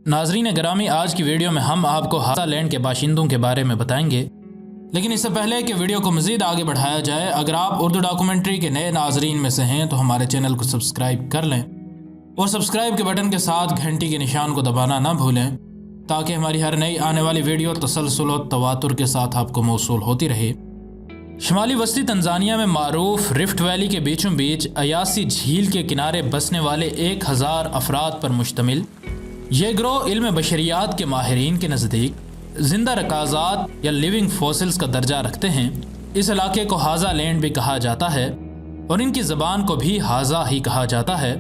नाजरीन गरामी, आज की वीडियो में हम आपको हाजा लैंड के बाशिंदों के बारे में बताएंगे। लेकिन इससे पहले कि वीडियो को मज़ीद आगे बढ़ाया जाए, अगर आप उर्दू डॉक्यूमेंट्री के नए नाजरीन में से हैं तो हमारे चैनल को सब्सक्राइब कर लें और सब्सक्राइब के बटन के साथ घंटी के निशान को दबाना ना भूलें ताकि हमारी हर नई आने वाली वीडियो तसलसल और तवातुर के साथ आपको मौसूल होती रहे। शुमाली वस्ती तंजानिया में मारूफ रिफ्ट वैली के बीचों बीच अयासी झील के किनारे बसने वाले 1000 अफराद पर मुश्तमिल ये ग्रोह इल्म बशरियात के माहिरीन के नज़दीक जिंदा रकाज़ात या लिविंग फॉसिल्स का दर्जा रखते हैं। इस इलाके को हाजा लैंड भी कहा जाता है और इनकी ज़बान को भी हाजा ही कहा जाता है।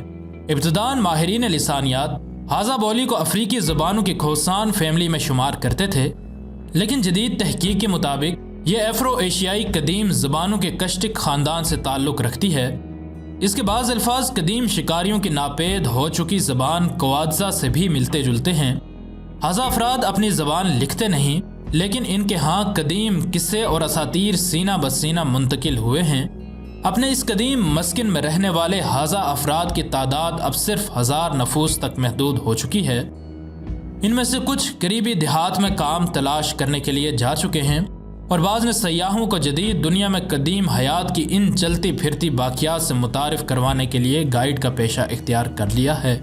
इब्तदान माहिरीन लिसानियात हाजा बोली को अफ्रीकी ज़बानों की खोसान फैमिली में शुमार करते थे, लेकिन जदीद तहकीक के मुताबिक ये एफ्रो एशियाई कदीम ज़बानों के कश्तिक ख़ानदान से ताल्लुक़ रखती है। इसके बाज़ अल्फाज कदीम शिकारियों की नापेद हो चुकी ज़बान क्वादज़ा से भी मिलते जुलते हैं। हाजा अफराद अपनी ज़बान लिखते नहीं, लेकिन इनके यहाँ कदीम किस्से और असातीर सीना बसीना मुंतकिल हुए हैं। अपने इस कदीम मस्किन में रहने वाले हाजा अफराद की तादाद अब सिर्फ 1000 नफूस तक महदूद हो चुकी है। इनमें से कुछ करीबी देहात में काम तलाश करने के लिए जा चुके हैं और बाज़ ने सयाहों को जदीद दुनिया में कदीम हयात की इन चलती फिरती बाकियात से मुतारिफ करवाने के लिए गाइड का पेशा इख्तियार कर लिया है।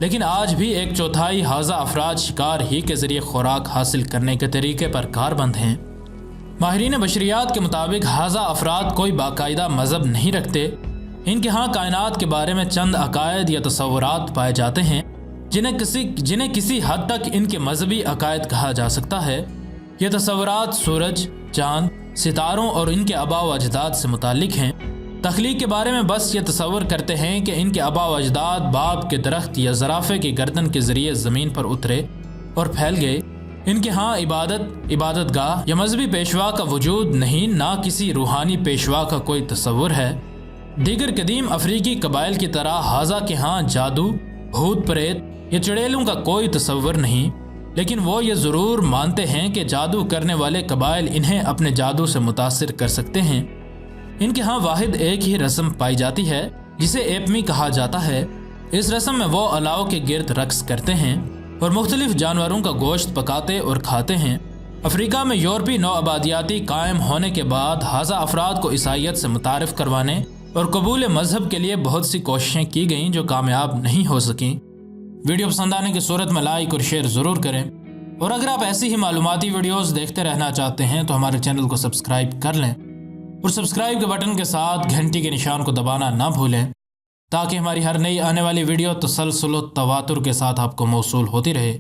लेकिन आज भी 1/4 हाजा अफराद शिकार ही के ज़रिए खुराक हासिल करने के तरीके पर कारबंद हैं। माहिरीन बशरियात के मुताबिक हाजा अफराद कोई बाकायदा मज़हब नहीं रखते। इनके यहाँ कायनात के बारे में चंद अकायद या तसव्वुरात पाए जाते हैं जिन्हें किसी हद तक इनके मजहबी अकायद कहा जा सकता है। ये तसव्वुरात सूरज, चाँद, सितारों और इनके आबा व अजदाद से मुतालिक हैं। तख्लीक के बारे में बस ये तसव्वुर करते हैं कि इनके आबा व अजदाद बाब के दरख्त या ज़राफ़े की गर्दन के ज़रिए ज़मीन पर उतरे और फैल गए। इनके यहाँ इबादतगाह या मजहबी पेशवा का वजूद नहीं, ना किसी रूहानी पेशवा का कोई तसव्वुर है। दीगर कदीम अफ्रीकी कबाइल की तरह हाजा के यहाँ जादू, भूत प्रेत या चुड़ैलों का कोई तसव्वुर नहीं, लेकिन वो ये ज़रूर मानते हैं कि जादू करने वाले कबाइल इन्हें अपने जादू से मुतासिर कर सकते हैं। इनके यहाँ वाहिद एक ही रस्म पाई जाती है जिसे एपमी कहा जाता है। इस रस्म में वो अलाव के गिर्द रक्स करते हैं और मुख्तलिफ जानवरों का गोश्त पकाते और खाते हैं। अफ्रीका में यूरोपी नौआबादियाती कायम होने के बाद हाजा अफराद को ईसाइयत से मुतारिफ करवाने और कबूल मजहब के लिए बहुत सी कोशिशें की गईं जो कामयाब नहीं हो सकीं। वीडियो पसंद आने की सूरत में लाइक और शेयर ज़रूर करें और अगर आप ऐसी ही मालूमाती वीडियोस देखते रहना चाहते हैं तो हमारे चैनल को सब्सक्राइब कर लें और सब्सक्राइब के बटन के साथ घंटी के निशान को दबाना ना भूलें ताकि हमारी हर नई आने वाली वीडियो तसलसल तवातुर के साथ आपको मौसूल होती रहे।